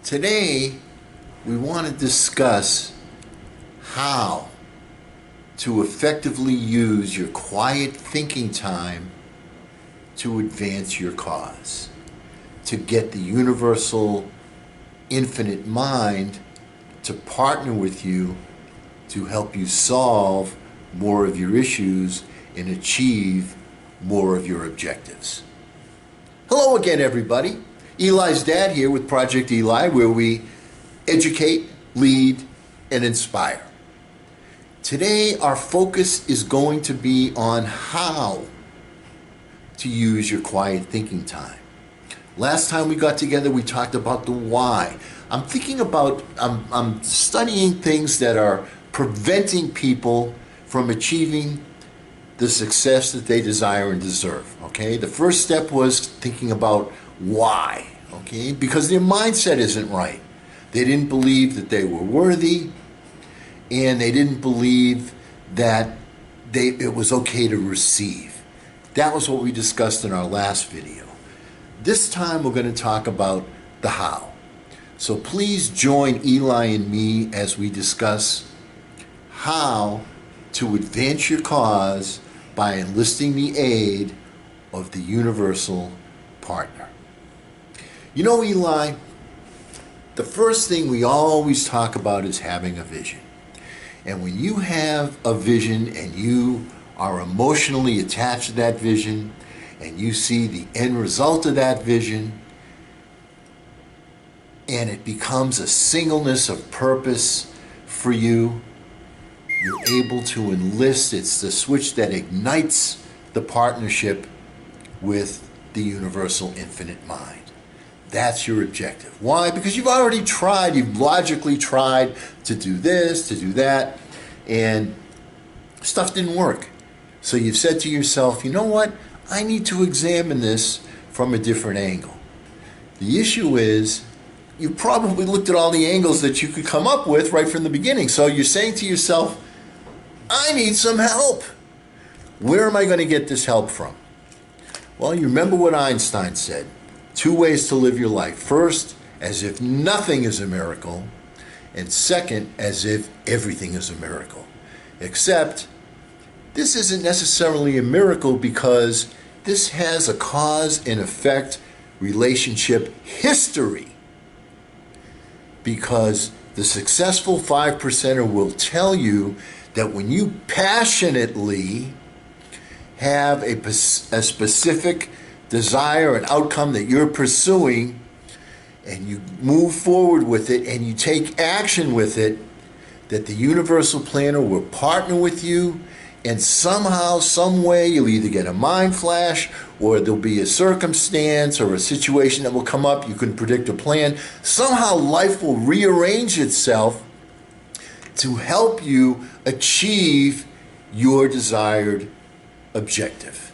Today, we want to discuss how to effectively use your quiet thinking time to advance your cause, to get the universal infinite mind to partner with you to help you solve more of your issues and achieve more of your objectives. Hello again, everybody. Eli's dad here with Project Eli, where we educate, lead, and inspire. Today, our focus is going to be on how to use your quiet thinking time. Last time we got together, we talked about the why. I'm studying things that are preventing people from achieving the success that they desire and deserve, okay? The first step was thinking about why, okay? Because their mindset isn't right. They didn't believe that they were worthy, and they didn't believe that it was okay to receive. That was what we discussed in our last video. This time we're going to talk about the how. So please join Eli and me as we discuss how to advance your cause by enlisting the aid of the universal partner. You know, Eli, the first thing we always talk about is having a vision. And when you have a vision and you are emotionally attached to that vision and you see the end result of that vision and it becomes a singleness of purpose for you, you're able to enlist. It's the switch that ignites the partnership with the universal infinite mind. That's your objective. Why? Because you've already tried, you've logically tried to do this, to do that, and stuff didn't work. So you've said to yourself, you know what? I need to examine this from a different angle. The issue is, you probably looked at all the angles that you could come up with right from the beginning. So you're saying to yourself, I need some help. Where am I going to get this help from? Well, you remember what Einstein said. 2 ways to live your life. First, as if nothing is a miracle. And second, as if everything is a miracle. Except, this isn't necessarily a miracle because this has a cause and effect relationship history. Because the successful 5%er will tell you that when you passionately have a specific desire and outcome that you're pursuing, and you move forward with it and you take action with it, that the universal planner will partner with you, and somehow, some way, you'll either get a mind flash or there'll be a circumstance or a situation that will come up. You can predict a plan. Somehow life will rearrange itself to help you achieve your desired objective.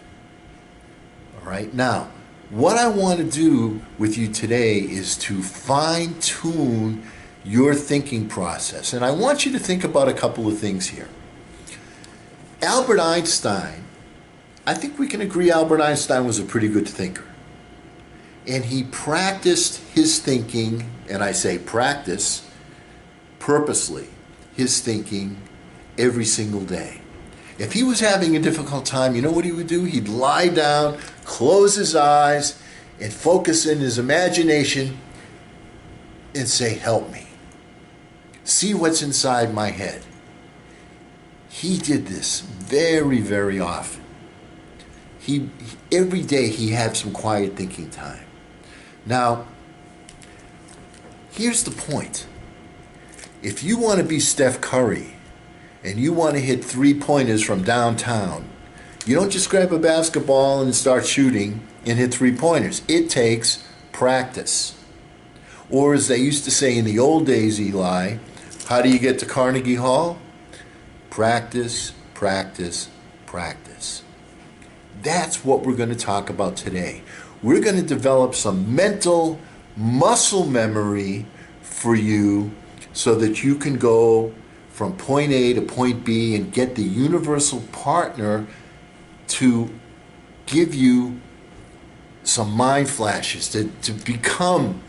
All right, now, what I want to do with you today is to fine-tune your thinking process. And I want you to think about a couple of things here. Albert Einstein, I think we can agree Albert Einstein was a pretty good thinker. And he practiced his thinking, and I say practice, purposely, his thinking every single day. If he was having a difficult time, you know what he would do? He'd lie down, close his eyes, and focus in his imagination and say, help me. See what's inside my head. He did this very, very often. Every day he had some quiet thinking time. Now, here's the point. If you want to be Steph Curry and you want to hit 3-pointers from downtown, you don't just grab a basketball and start shooting and hit 3-pointers. It takes practice. Or as they used to say in the old days, Eli, how do you get to Carnegie Hall? Practice, practice, practice. That's what we're going to talk about today. We're going to develop some mental muscle memory for you so that you can go from point A to point B and get the universal partner to give you some mind flashes, to become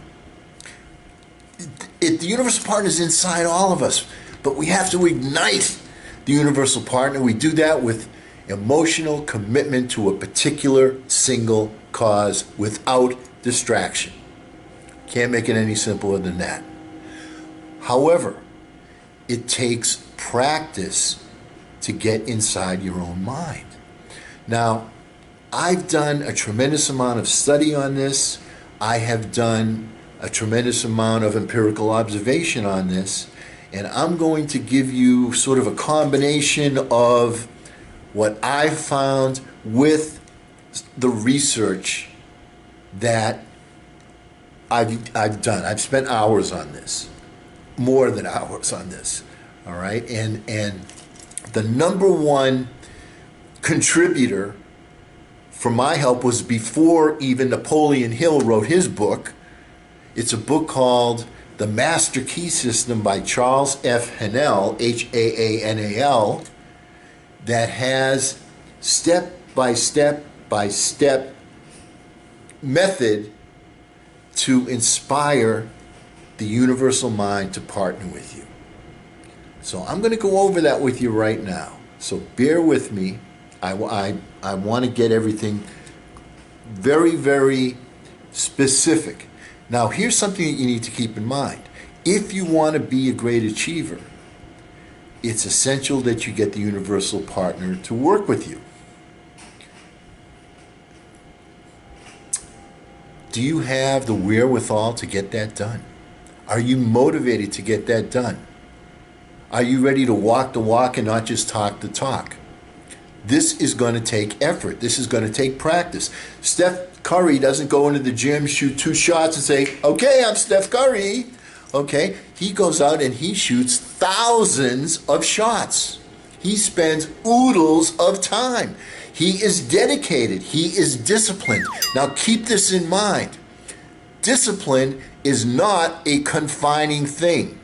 The universal partner is inside all of us, but we have to ignite the universal partner. We do that with emotional commitment to a particular single cause without distraction. Can't make it any simpler than that. However, it takes practice to get inside your own mind. Now, I've done a tremendous amount of study on this. I have done a tremendous amount of empirical observation on this, and I'm going to give you sort of a combination of what I found with the research that I've done. I've spent hours on this, more than hours on this, all right? And the number one contributor for my help was before even Napoleon Hill wrote his book. It's a book called The Master Key System by Charles F. Haanel, Haanal, that has step-by-step method to inspire the universal mind to partner with you. So I'm going to go over that with you right now. So bear with me. I want to get everything very, very specific. Now, here's something that you need to keep in mind. If you want to be a great achiever, it's essential that you get the universal partner to work with you. Do you have the wherewithal to get that done? Are you motivated to get that done? Are you ready to walk the walk and not just talk the talk? This is going to take effort. This is going to take practice. Steph Curry doesn't go into the gym, shoot 2 shots and say, okay, I'm Steph Curry. Okay, he goes out and he shoots thousands of shots. He spends oodles of time. He is dedicated. He is disciplined. Now keep this in mind. Discipline is not a confining thing.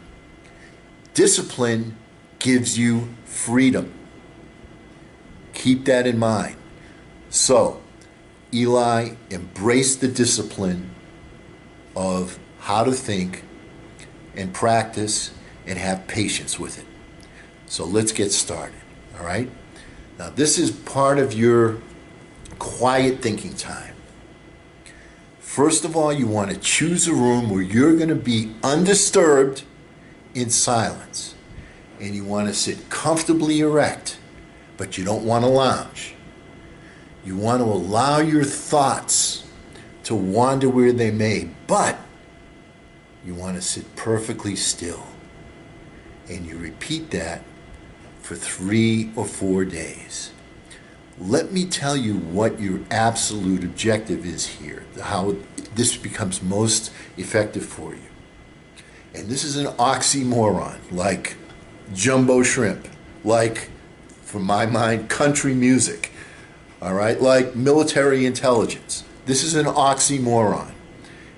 Discipline gives you freedom. Keep that in mind. So, Eli embraced the discipline of how to think and practice and have patience with it. So let's get started, all right? Now, this is part of your quiet thinking time. First of all, you want to choose a room where you're going to be undisturbed in silence. And you want to sit comfortably erect, but you don't want to lounge. You want to allow your thoughts to wander where they may, but you want to sit perfectly still. And you repeat that for 3 or 4 days. Let me tell you what your absolute objective is here, how this becomes most effective for you. And this is an oxymoron, like jumbo shrimp, like, for my mind, country music, all right, like military intelligence. This is an oxymoron.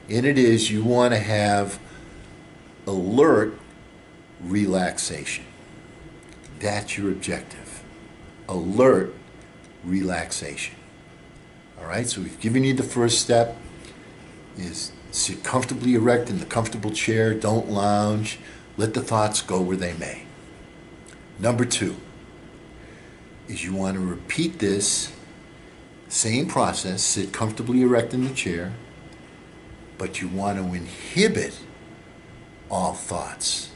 And it is, you want to have alert relaxation. That's your objective. Alert relaxation. All right, so we've given you the first step, is sit comfortably erect in the comfortable chair, don't lounge, let the thoughts go where they may. Number 2 is you want to repeat this same process, sit comfortably erect in the chair, but you want to inhibit all thoughts.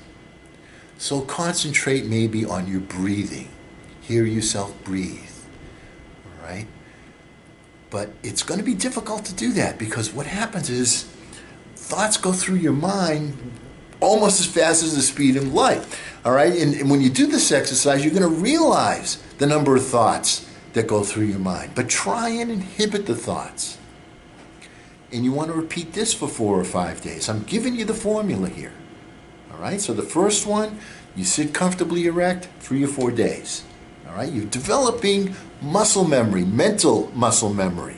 So concentrate maybe on your breathing. Hear yourself breathe, all right? But it's going to be difficult to do that because what happens is thoughts go through your mind almost as fast as the speed of light, all right? And when you do this exercise, you're going to realize the number of thoughts that go through your mind. But try and inhibit the thoughts. And you want to repeat this for 4 or 5 days. I'm giving you the formula here, all right? So the first one, you sit comfortably erect, 3 or 4 days, all right? You're developing muscle memory, mental muscle memory,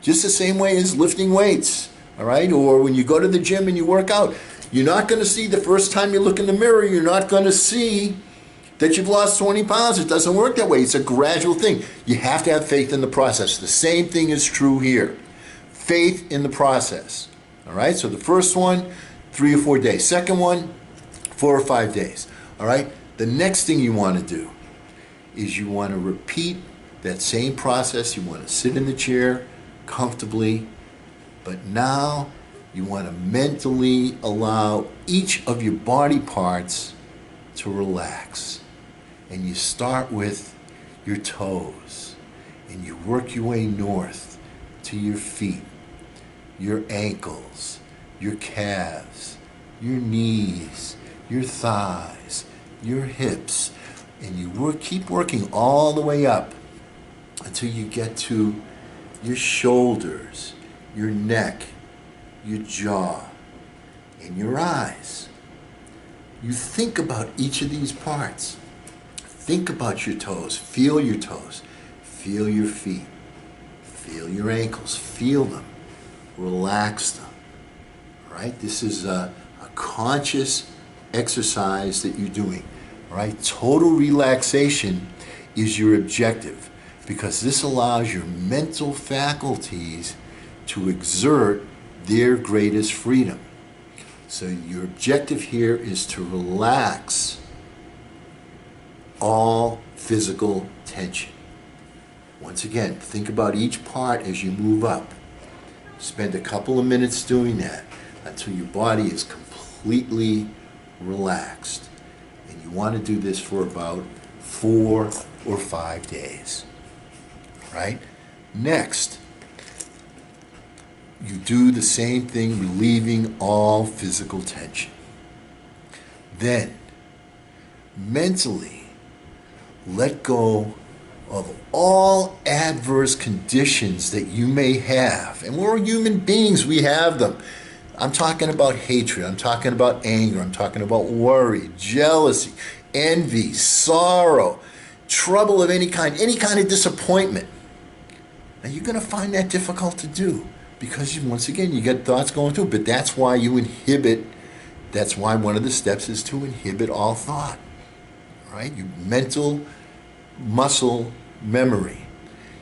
just the same way as lifting weights, all right? Or when you go to the gym and you work out, you're not going to see the first time you look in the mirror, you're not going to see that you've lost 20 pounds. It doesn't work that way. It's a gradual thing. You have to have faith in the process. The same thing is true here. Faith in the process. All right? So the first one, 3 or 4 days. Second one, 4 or 5 days. All right? The next thing you want to do is you want to repeat that same process. You want to sit in the chair comfortably, but now you want to mentally allow each of your body parts to relax. And you start with your toes, and you work your way north to your feet, your ankles, your calves, your knees, your thighs, your hips, and you keep working all the way up until you get to your shoulders, your neck, your jaw, and your eyes. You think about each of these parts. Think about your toes. Feel your toes. Feel your feet. Feel your ankles. Feel them. Relax them. All right? This is a conscious exercise that you're doing. All right? Total relaxation is your objective, because this allows your mental faculties to exert their greatest freedom. So your objective here is to relax all physical tension. Once again, think about each part as you move up. Spend a couple of minutes doing that until your body is completely relaxed. And you want to do this for about 4 or 5 days. Right? Next, you do the same thing, relieving all physical tension. Then, mentally, let go of all adverse conditions that you may have. And we're human beings, we have them. I'm talking about hatred, I'm talking about anger, I'm talking about worry, jealousy, envy, sorrow, trouble of any kind of disappointment. Now you're going to find that difficult to do because once again, you get thoughts going through, but that's why that's why one of the steps is to inhibit all thought. Right? Your mental muscle memory.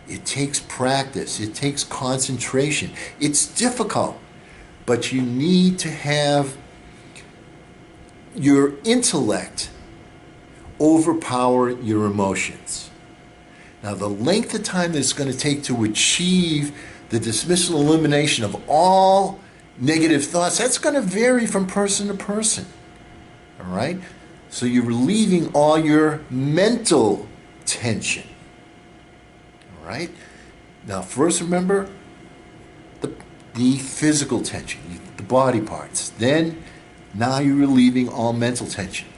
It takes practice. It takes concentration. It's difficult, but you need to have your intellect overpower your emotions. Now, the length of time that it's going to take to achieve the dismissal elimination of all negative thoughts, that's going to vary from person to person. All right? So you're relieving all your mental tension. All right? Now, first remember the physical tension, the body parts. Then, now you're relieving all mental tension.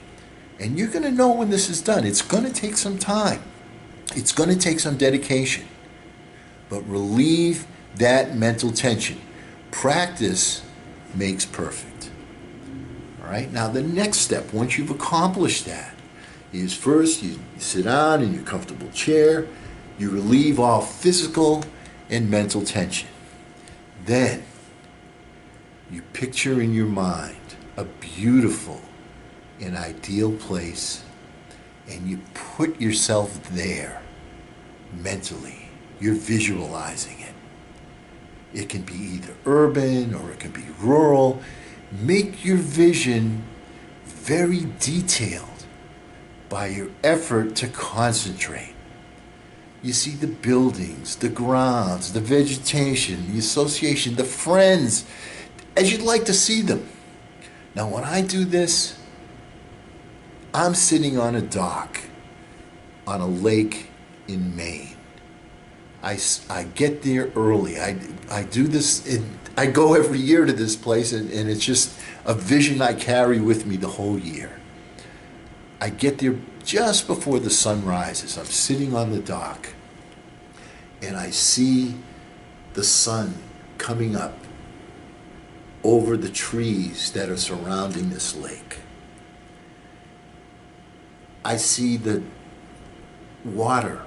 And you're going to know when this is done. It's going to take some time. It's going to take some dedication. But relieve that mental tension. Practice makes perfect. All right? Now, the next step, once you've accomplished that, is first you sit down in your comfortable chair. You relieve all physical and mental tension. Then, you picture in your mind a beautiful and ideal place, and you put yourself there mentally. You're visualizing it. It can be either urban or it can be rural. Make your vision very detailed by your effort to concentrate. You see the buildings, the grounds, the vegetation, the association, the friends, as you'd like to see them. Now, when I do this, I'm sitting on a dock on a lake in Maine. I get there early. I do this, I go every year to this place, and it's just a vision I carry with me the whole year. I get there just before the sun rises. I'm sitting on the dock, and I see the sun coming up over the trees that are surrounding this lake. I see the water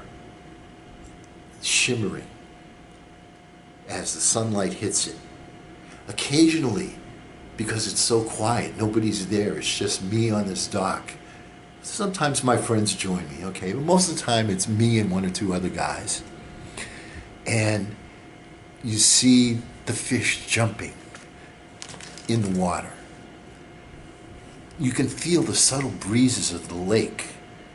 shimmering as the sunlight hits it. Occasionally, because it's so quiet, nobody's there, it's just me on this dock. Sometimes my friends join me, okay? But most of the time it's me and 1 or 2 other guys. And you see the fish jumping in the water. you can feel the subtle breezes of the lake,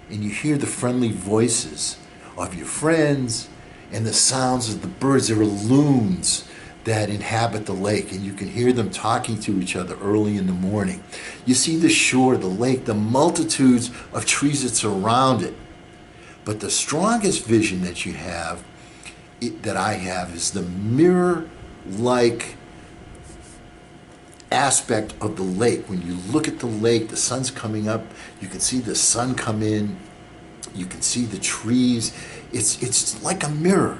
and you hear the friendly voices of your friends and the sounds of the birds. There are loons that inhabit the lake, and you can hear them talking to each other early in the morning. You see the shore, the lake, the multitudes of trees that surround it. But the strongest vision that you have, that I have, is the mirror-like aspect of the lake. When you look at the lake, the sun's coming up, you can see the sun come in, you can see the trees. It's like a mirror.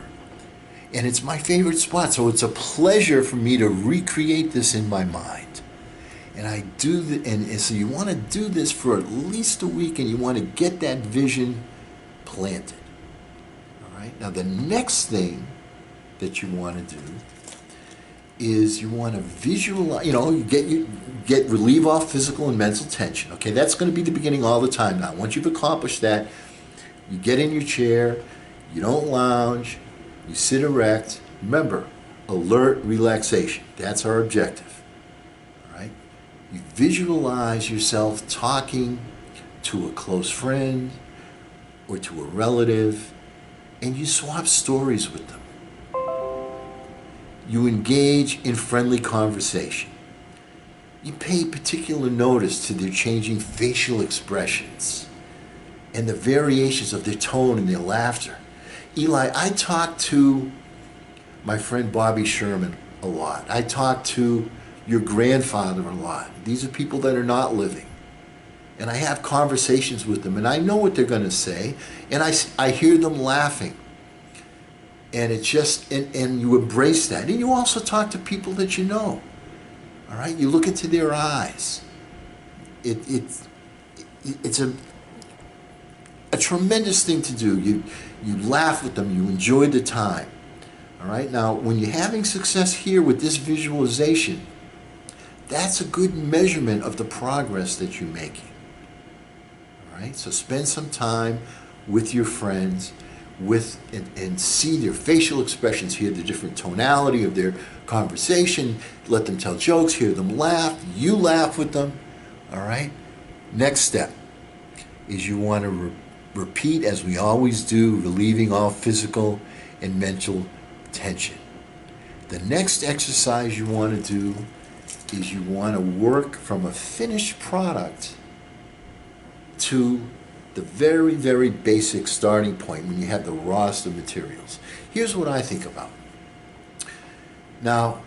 And it's my favorite spot, so it's a pleasure for me to recreate this in my mind. And I do, and so you want to do this for at least a week, and you want to get that vision planted. All right. Now the next thing that you want to do is you want to visualize. You get relieve off physical and mental tension. Okay, that's going to be the beginning all the time. Now, once you've accomplished that, you get in your chair. You don't lounge. You sit erect. Remember, alert relaxation. That's our objective. All right? You visualize yourself talking to a close friend or to a relative, and you swap stories with them. You engage in friendly conversation. You pay particular notice to their changing facial expressions and the variations of their tone and their laughter. Eli, I talk to my friend Bobby Sherman a lot. I talk to your grandfather a lot. These are people that are not living. And I have conversations with them, and I know what they're going to say, and I hear them laughing. And it's just, and you embrace that. And you also talk to people that you know. All right? You look into their eyes. It's a tremendous thing to do. You laugh with them. You enjoy the time. All right? Now, when you're having success here with this visualization, that's a good measurement of the progress that you're making. All right? So spend some time with your friends and see their facial expressions, hear the different tonality of their conversation, let them tell jokes, hear them laugh, you laugh with them. All right? Next step is you want to repeat, as we always do, relieving all physical and mental tension. The next exercise you want to do is you want to work from a finished product to the very, very basic starting point when you have the rawest of materials. Here's what I think about. Now,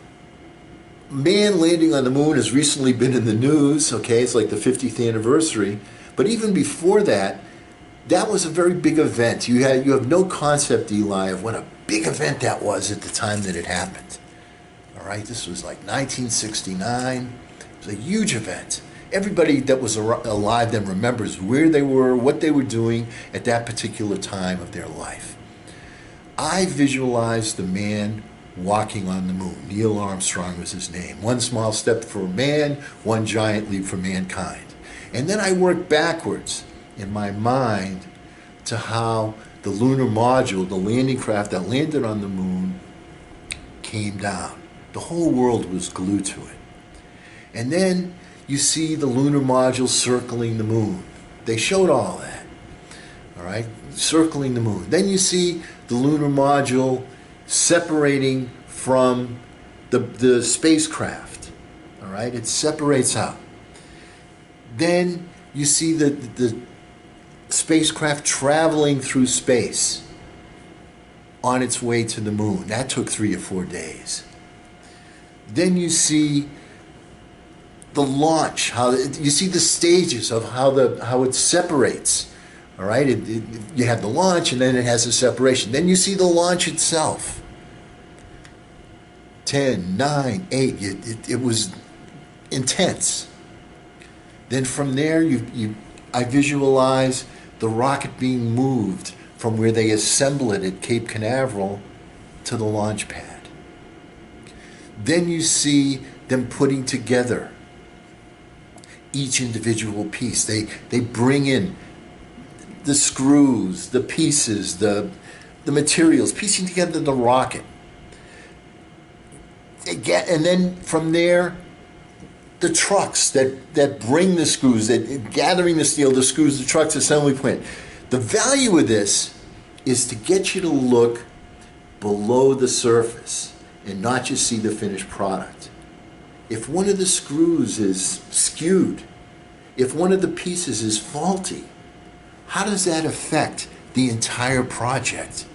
man landing on the moon has recently been in the news, okay? It's like the 50th anniversary. But even before that, that was a very big event. You have no concept, Eli, of what a big event that was at the time that it happened. All right? This was like 1969. It was a huge event. Everybody that was alive then remembers where they were, what they were doing at that particular time of their life. I visualized the man walking on the moon. Neil Armstrong was his name. One small step for man, one giant leap for mankind. And then I worked backwards in my mind to how the lunar module, the landing craft that landed on the moon, came down. The whole world was glued to it. And then you see the lunar module circling the moon. They showed all that, all right, circling the moon. Then you see the lunar module separating from the spacecraft, all right? It separates out. Then you see the spacecraft traveling through space on its way to the moon. That took 3 or 4 days. Then you see the launch, you see the stages of how it separates. All right, you have the launch, and then it has a separation. Then you see the launch itself. 10, 9, 8. It was intense. Then from there, I visualize the rocket being moved from where they assemble it at Cape Canaveral to the launch pad. Then you see them putting together each individual piece. They bring in the screws, the pieces, the materials, piecing together the rocket. And then from there, the trucks that bring the screws, that gathering the steel, the screws, the trucks, assembly plant. The value of this is to get you to look below the surface and not just see the finished product. If one of the screws is skewed, if one of the pieces is faulty, how does that affect the entire project?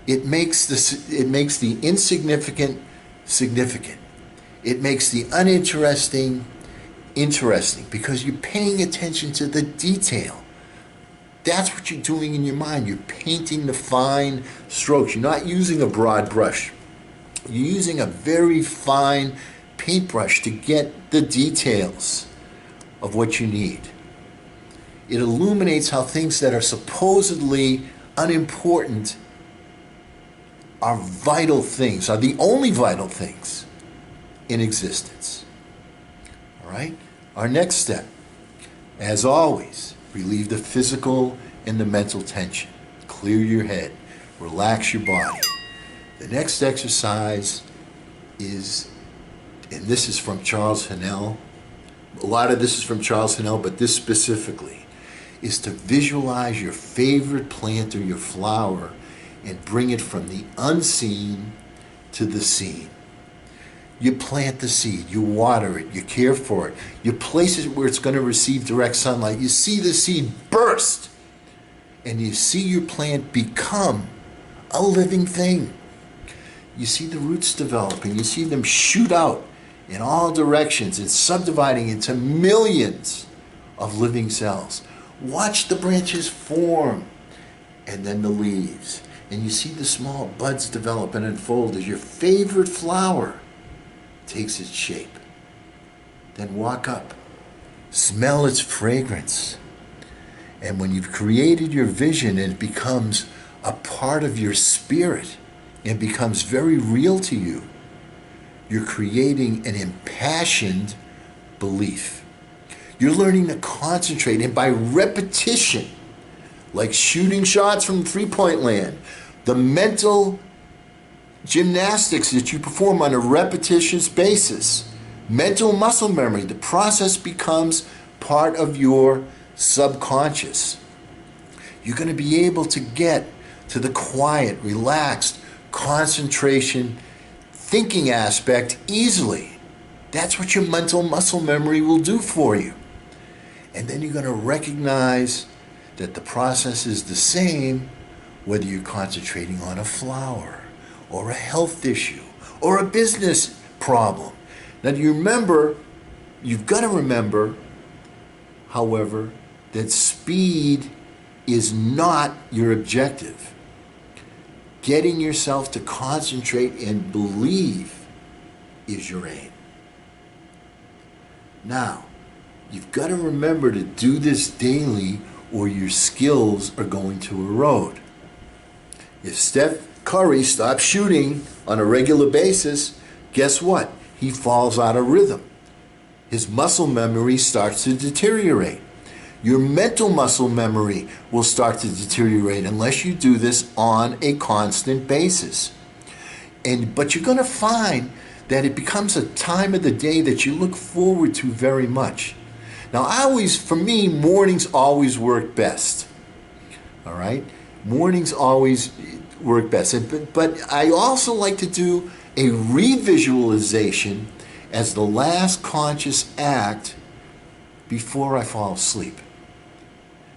It makes the insignificant significant. It makes the uninteresting interesting because you're paying attention to the detail. That's what you're doing in your mind. You're painting the fine strokes. You're not using a broad brush. You're using a very fine paintbrush to get the details of what you need. It illuminates how things that are supposedly unimportant are vital things, are the only vital things in existence. All right? Our next step, as always, relieve the physical and the mental tension. Clear your head. Relax your body. The next exercise is, and this is from Charles Haanel. A lot of this is from Charles Haanel, but this specifically is to visualize your favorite plant or your flower and bring it from the unseen to the seen. You plant the seed, you water it, you care for it, you place it where it's going to receive direct sunlight. You see the seed burst, and you see your plant become a living thing. You see the roots developing, you see them shoot out in all directions and subdividing into millions of living cells. Watch the branches form, and then the leaves. And you see the small buds develop and unfold as your favorite flower takes its shape. Then walk up, smell its fragrance. And when you've created your vision, it becomes a part of your spirit and becomes very real to you. You're creating an impassioned belief. You're learning to concentrate, and by repetition, like shooting shots from three-point land, the mental gymnastics that you perform on a repetitious basis, mental muscle memory, the process becomes part of your subconscious. You're going to be able to get to the quiet, relaxed, concentration, thinking aspect easily. That's what your mental muscle memory will do for you. And then you're going to recognize that the process is the same whether you're concentrating on a flower or a health issue or a business problem. Now, you've got to remember, however, that speed is not your objective. Getting yourself to concentrate and believe is your aim. Now, you've got to remember to do this daily or your skills are going to erode. If Steph Curry stops shooting on a regular basis, guess what? He falls out of rhythm. His muscle memory starts to deteriorate. Your mental muscle memory will start to deteriorate unless you do this on a constant basis. But you're going to find that it becomes a time of the day that you look forward to very much. Now, for me, mornings always work best. All right? Mornings always work best. But I also like to do a revisualization as the last conscious act before I fall asleep.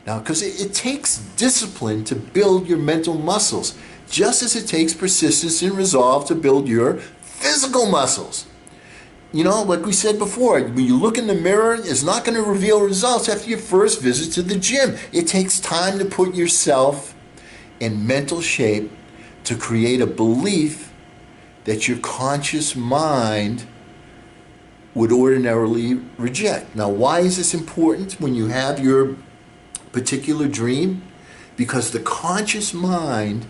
Now, because it takes discipline to build your mental muscles, just as it takes persistence and resolve to build your physical muscles. You know, like we said before, when you look in the mirror, it's not going to reveal results after your first visit to the gym. It takes time to put yourself in mental shape to create a belief that your conscious mind would ordinarily reject. Now, why is this important when you have your particular dream? Because the conscious mind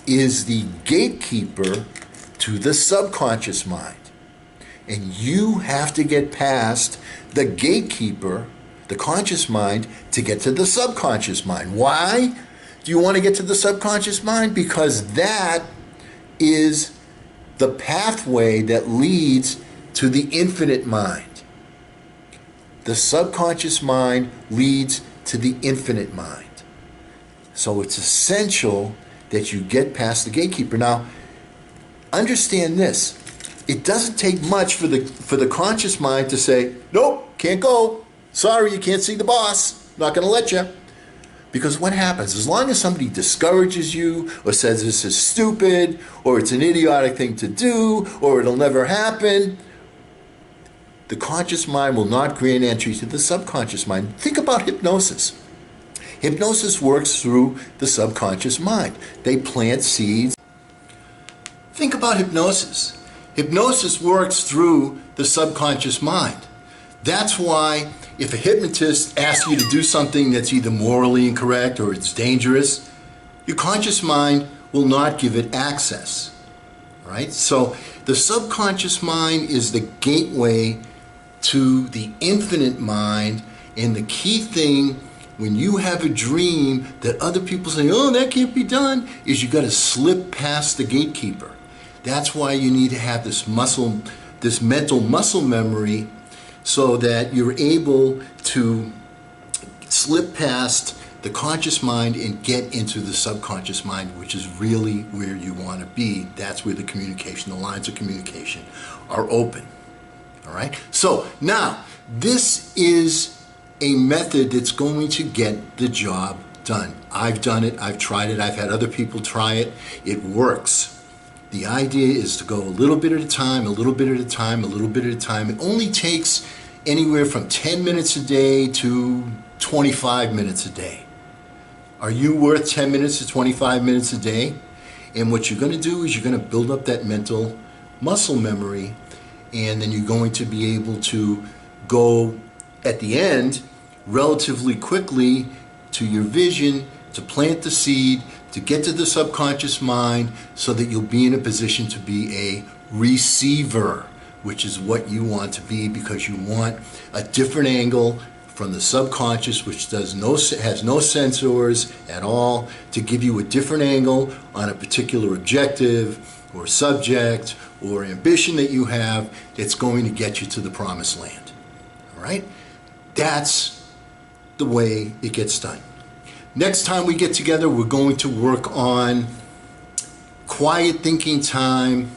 is the gatekeeper to the subconscious mind. And you have to get past the gatekeeper, the conscious mind, to get to the subconscious mind. Why do you want to get to the subconscious mind? Because that is the pathway that leads to the infinite mind. the subconscious mind leads to the infinite mind. So it's essential that you get past the gatekeeper. Now, understand this. It doesn't take much for the conscious mind to say, nope, can't go. Sorry, you can't see the boss. Not going to let you. Because what happens? As long as somebody discourages you or says this is stupid or it's an idiotic thing to do or it'll never happen, the conscious mind will not grant entry to the subconscious mind. Think about hypnosis. Hypnosis works through the subconscious mind. They plant seeds. Think about hypnosis. Hypnosis works through the subconscious mind. That's why if a hypnotist asks you to do something that's either morally incorrect or it's dangerous, your conscious mind will not give it access. Right? So the subconscious mind is the gateway to the infinite mind, and the key thing when you have a dream that other people say, oh, that can't be done, is you got to slip past the gatekeeper. That's why you need to have this mental muscle memory, so that you're able to slip past the conscious mind and get into the subconscious mind, which is really where you want to be. That's where the communication, the lines of communication are open. All right? So now, this is a method that's going to get the job done. I've done it. I've tried it. I've had other people try it. It works. The idea is to go a little bit at a time, a little bit at a time, a little bit at a time. It only takes anywhere from 10 minutes a day to 25 minutes a day. Are you worth 10 minutes to 25 minutes a day? And what you're going to do is you're going to build up that mental muscle memory, and then you're going to be able to go at the end relatively quickly to your vision, to plant the seed, to get to the subconscious mind, so that you'll be in a position to be a receiver, which is what you want to be, because you want a different angle from the subconscious, which has no sensors at all, to give you a different angle on a particular objective or subject or ambition that you have that's going to get you to the promised land. All right? That's the way it gets done. Next time we get together, we're going to work on quiet thinking time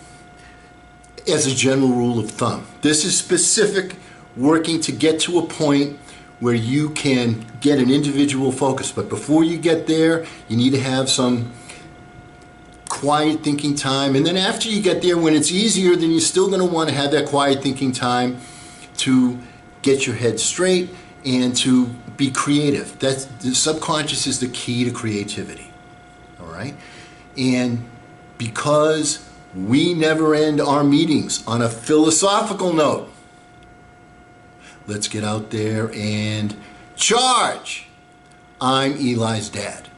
as a general rule of thumb. This is specific, working to get to a point where you can get an individual focus. But before you get there, you need to have some quiet thinking time. And then after you get there, when it's easier, then you're still going to want to have that quiet thinking time to get your head straight and to be creative. The subconscious is the key to creativity. All right? And because we never end our meetings on a philosophical note, let's get out there and charge. I'm Eli's dad.